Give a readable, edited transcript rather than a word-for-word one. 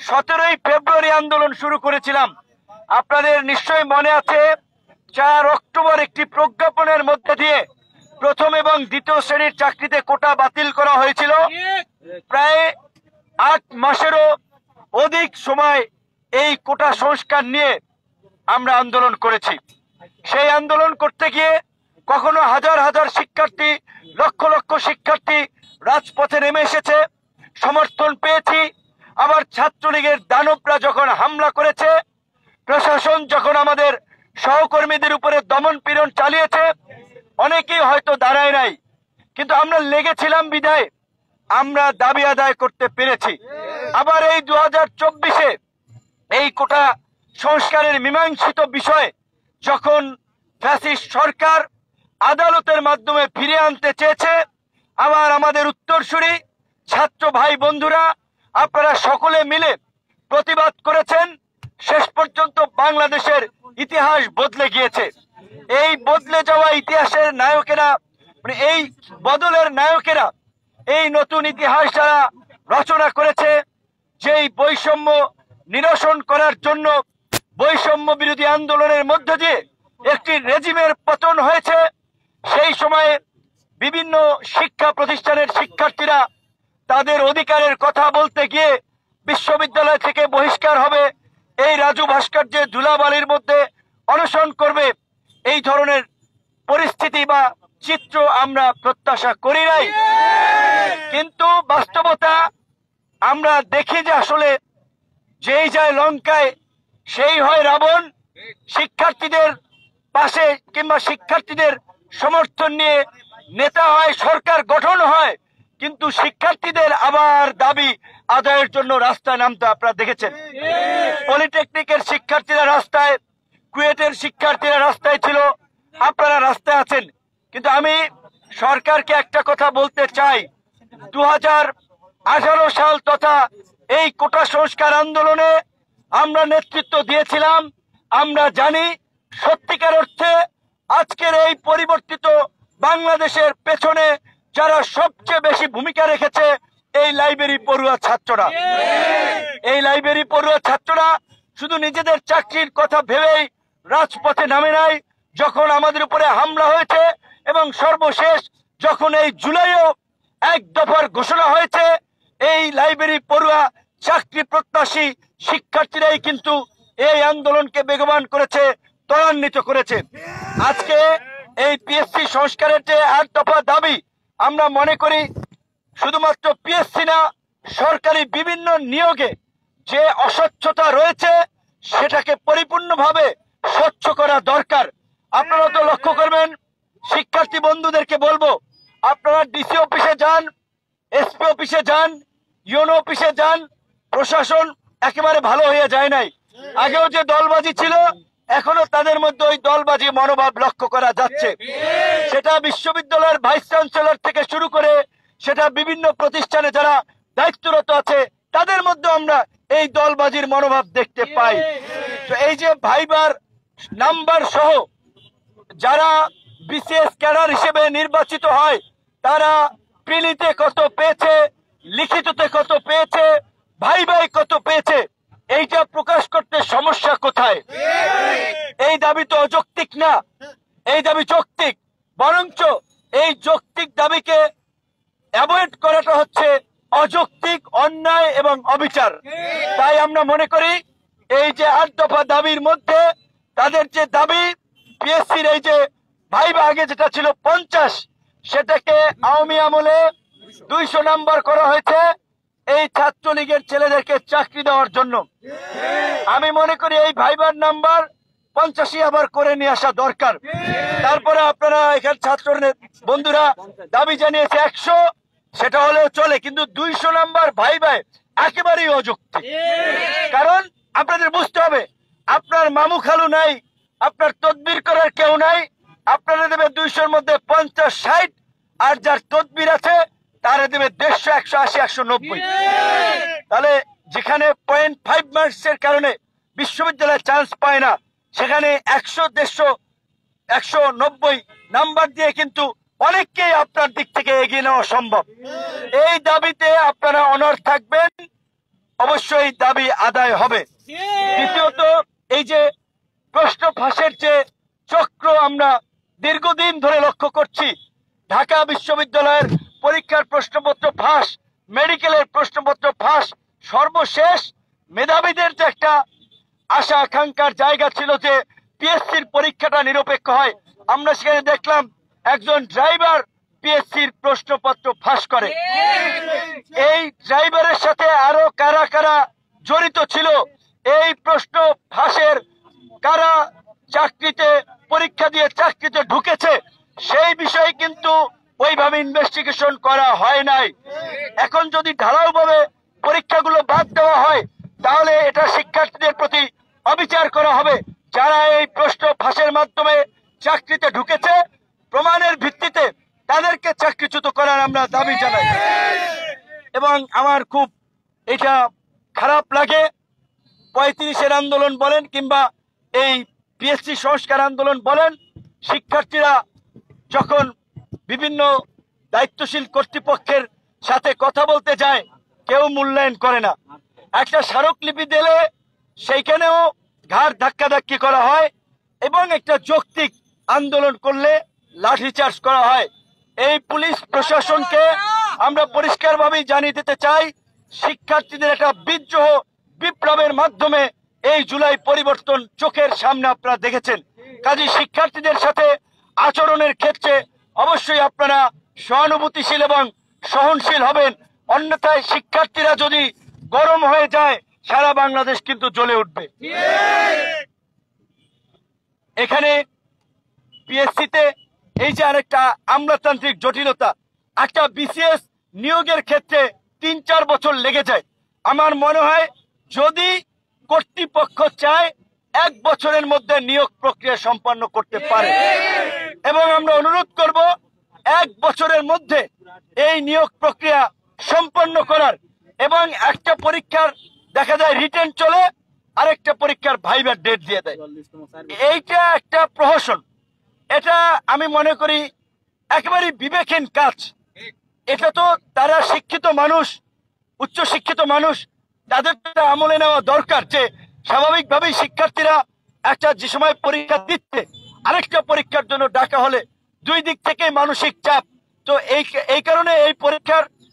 17ই ফেব্রুয়ারি আন্দোলন শুরু করেছিলাম। আপনাদের নিশ্চয়ই মনে আছে 4 অক্টোবর একটি প্রজ্ঞাপনের মধ্যে দিয়ে প্রথম এবং দ্বিতীয় শ্রেণীর চাকরিতে কোটা বাতিল করা হয়েছিল। প্রায় 8 মাসেরও অধিক সময় এই কোটা সংস্কার নিয়ে আমরা আন্দোলন করেছি। সেই আন্দোলন করতে গিয়ে কখনো হাজার হাজার শিক্ষার্থী, লক্ষ লক্ষ শিক্ষার্থী রাজপথে নেমে এসেছে, সমর্থন পেয়েছি। আবার ছাত্রলীগের দানবরা যখন হামলা করেছে, প্রশাসন যখন আমাদের সহকর্মীদের উপরে দমন পীড়ন চালিয়েছে, অনেকেই হয়তো দাঁড়ায় নাই, কিন্তু আমরা লেগেছিলাম বিধায় আমরা দাবি আদায় করতে পেরেছি। আবার এই 2024-এ এই কোটা সংস্কারের মীমাংসিত বিষয় যখন ফ্যাসিস্ট সরকার আদালতের মাধ্যমে ফিরিয়ে আনতে চেয়েছে, আবার আমাদের উত্তরসূরি ছাত্র ভাই বন্ধুরা আপনারা সকলে মিলে প্রতিবাদ করেছেন। শেষ পর্যন্ত বাংলাদেশের ইতিহাস বদলে গিয়েছে। এই বদলে যাওয়া ইতিহাসের নায়কেরা, মানে এই বদলের নায়কেরা, এই নতুন ইতিহাস যারা রচনা করেছে, যেই বৈষম্য নিরসন করার জন্য বৈষম্য বিরোধী আন্দোলনের মধ্য দিয়ে একটি রেজিমের পতন হয়েছে, সেই সময়ে বিভিন্ন শিক্ষা প্রতিষ্ঠানের শিক্ষার্থীরা তাদের অধিকারের কথা বলতে গিয়ে বিশ্ববিদ্যালয় থেকে বহিষ্কার হবে, এই রাজু ভাস্কর্যের ধুলাবালির মধ্যে অনশন করবে, এই ধরনের পরিস্থিতি বা চিত্র আমরা প্রত্যাশা করি নাই। কিন্তু বাস্তবতা আমরা দেখি যে আসলে যেই যায় লঙ্কায় সেই হয় রাবণ। শিক্ষার্থীদের পাশে কিংবা শিক্ষার্থীদের সমর্থন নিয়ে নেতা হয়, সরকার গঠন হয়, কিন্তু শিক্ষার্থীদের আবার দাবি আদায়ের জন্য রাস্তায় নামতে আপনারা দেখেছেন। পলিটেকনিকের শিক্ষার্থীরা রাস্তায়, কুয়েটের শিক্ষার্থীরা রাস্তায় ছিল, আপনারা রাস্তায় আছেন। কিন্তু আমি সরকারকে একটা কথা বলতে চাই, 2018 সাল তথা এই কোটা সংস্কার আন্দোলনে আমরা নেতৃত্ব দিয়েছিলাম। আমরা জানি সত্যিকার অর্থে আজকের এই পরিবর্তিত বাংলাদেশের পেছনে যারা সবচেয়ে বেশি ভূমিকা রেখেছে এই লাইব্রেরি পড়ুয়া ছাত্ররা। এই লাইব্রেরি পড়ুয়া ছাত্ররা শুধু নিজেদের চাকরির কথা ভেবেই রাজপথে নামে নাই। যখন আমাদের উপরে হামলা হয়েছে এবং সর্বশেষ যখন এই জুলাইও এক দফার ঘোষণা হয়েছে, এই লাইব্রেরি পড়ুয়া চাকরি প্রত্যাশী শিক্ষার্থীরাই কিন্তু এই আন্দোলনকে বেগবান করেছে, ত্বরান্বিত করেছে। আজকে এই পিএসসি সংস্কারের যে 8 দফা দাবি, আমরা মনে করি শুধুমাত্র পিএসসি না, সরকারি বিভিন্ন নিয়োগে যে অস্বচ্ছতা রয়েছে সেটাকে পরিপূর্ণভাবে স্বচ্ছ করা দরকার। আপনারা তো লক্ষ্য করবেন, শিক্ষার্থী বন্ধুদেরকে বলবো, আপনারা ডিসি অফিসে যান, এসপি অফিসে যান, ইউনো অফিসে যান, প্রশাসন একেবারে ভালো হয়ে যায় নাই। আগেও যে দলবাজি ছিল, এখনো তাদের মধ্যে ওই দলবাজি মনোভাব লক্ষ্য করা যাচ্ছে। সেটা বিশ্ববিদ্যালয়ের ভাইস চ্যান্সেলর থেকে শুরু করে সেটা বিভিন্ন প্রতিষ্ঠানে যারা দায়িত্বরত আছে তাদের মধ্যে আমরা এই দলবাজির মনোভাব দেখতে পাই। তো এই যে ভাইবার নাম্বার সহ যারা বিসিএস ক্যাডার হিসেবে নির্বাচিত হয়, তারা প্রিলিতে কত পেয়েছে, লিখিততে কত পেয়েছে, ভাইভাই কত পেয়েছে, এইটা প্রকাশ করতে সমস্যা কোথায়? এই দাবি তো অযৌক্তিক না, এই দাবি যৌক্তিক। বরঞ্চ এই যৌক্তিক দাবিকে অ্যাভয়েড করাটা হচ্ছে অযৌক্তিক, অন্যায় এবং অবিচার। তাই আমরা মনে করি এই যে 8 দফা দাবির মধ্যে তাদের যে দাবি, পিএসসির এই যে ভাইবা আগে যেটা ছিল 50, সেটাকে আওয়ামী আমলে 200 নাম্বার করা হয়েছে এই ছাত্রলীগের ছেলেদেরকে চাকরি দেওয়ার জন্য। আমি মনে করি এই ভাইবার নাম্বার 85 আবার করে নিয়ে আসা দরকার। তারপরে আপনারা এখানে ছাত্র বন্ধুরা দাবি জানিয়েছে 100, সেটা হলেও চলে, কিন্তু 200 নাম্বার ভাইবায় একেবারেই অযৌক্তিক। কারণ আপনাদের বুঝতে হবে, আপনার মামু খালু নাই, আপনার তদবির করার কেউ নাই, আপনারা দেবে 200-র মধ্যে 50, 60, আর যার তদবির আছে তারা দেবে 150, 180, 190। তাহলে যেখানে 0.5 মার্কসের কারণে বিশ্ববিদ্যালয়ে চান্স পায় না, সেখানে 100, 150, 190 নাম্বার দিয়ে কিন্তু অনেককেই আপনার দিক থেকে এগিয়ে নেওয়া সম্ভব। এই দাবিতে আপনারা অনড় থাকবেন। অবশ্যই দাবি আদায় হবে। দ্বিতীয়ত, এই যে প্রশ্ন ফাঁসের যে চক্র আমরা দীর্ঘদিন ধরে লক্ষ্য করছি, ঢাকা বিশ্ববিদ্যালয়ের পরীক্ষার প্রশ্নপত্র ফাঁস, মেডিকেলের প্রশ্নপত্র ফাঁস, সর্বশেষ মেধাবীদের যে একটা আশা আকাঙ্ক্ষার জায়গা ছিল যে পিএসসির পরীক্ষাটা নিরপেক্ষ হয়, আমরা সেখানে দেখলাম একজন ড্রাইভার পিএসসির প্রশ্নপত্র ফাঁস করে। এই ড্রাইভারের সাথে আরো কারা কারা জড়িত ছিল এই প্রশ্ন ফাঁসের, কারা চাকরিতে পরীক্ষা দিয়ে চাকরিতে ঢুকেছে, সেই বিষয়ে কিন্তু ওইভাবে ইনভেস্টিগেশন করা হয় নাই। এখন যদি ঢালাওভাবে পরীক্ষাগুলো বাদ দেওয়া হয়, তাহলে এটা শিক্ষার্থীদের প্রতি অবিচার করা হবে। যারা এই প্রশ্ন ফাঁসের মাধ্যমে চাকরিতে ঢুকেছে, প্রমাণের ভিত্তিতে তাদেরকে চাকরিচ্যুত করার আমরা দাবি জানাই। এবং আমার খুব এটা খারাপ লাগে, 35-এর আন্দোলন বলেন কিংবা এই পিএসসি সংস্কার আন্দোলন বলেন, শিক্ষার্থীরা যখন বিভিন্ন দায়িত্বশীল কর্তৃপক্ষের সাথে কথা বলতে যায়, কেউ মূল্যায়ন করে না। একটা স্মারকলিপি দিলে সেইখানেও ঘাড় ধাক্কাধাক্কি করা হয় এবং একটা যৌক্তিক আন্দোলন করলে লাঠিচার্জ করা হয়। এই পুলিশ প্রশাসনকে আমরা পরিষ্কারভাবেই জানিয়ে দিতে চাই, শিক্ষার্থীদের একটা বিদ্রোহ বিপ্লবের মাধ্যমে এই জুলাই পরিবর্তন চোখের সামনে আপনারা দেখেছেন। কাজী শিক্ষার্থীদের সাথে আচরণের ক্ষেত্রে অবশ্যই আপনারা সহানুভূতিশীল এবং সহনশীল হবেন, অন্যথায় শিক্ষার্থীরা যদি গরম হয়ে যায়, সারা বাংলাদেশ কিন্তু জ্বলে উঠবে। এখানে পিএসসিতে এই যে আরেকটা আমলাতান্ত্রিক জটিলতা, একটা বিসিএস নিয়োগের ক্ষেত্রে 3-4 বছর লেগে যায়। আমার মনে হয় যদি কর্তৃপক্ষ চায় 1 বছরের মধ্যে নিয়োগ প্রক্রিয়া সম্পন্ন করতে পারে, এবং আমরা অনুরোধ করব 1 বছরের মধ্যে এই নিয়োগ প্রক্রিয়া সম্পন্ন করার। এবং একটা পরীক্ষার দেখা যায় রিটেন চলে, আরেকটা পরীক্ষার ভাইবার ডেট দিয়ে দেয়। এইটা একটা প্রহসন। এটা আমি মনে করি একেবারে বিবেকহীন কাজ। এটা তো তারা শিক্ষিত মানুষ, উচ্চ শিক্ষিত মানুষ, তাদের আমলে নেওয়া দরকার যে স্বাভাবিকভাবেই শিক্ষার্থীরা একটা যে সময় পরীক্ষা দিচ্ছে, আরেকটা পরীক্ষার জন্য ডাকা হলে 2 দিক থেকে মানসিক চাপ। তো এই কারণে এই পরীক্ষার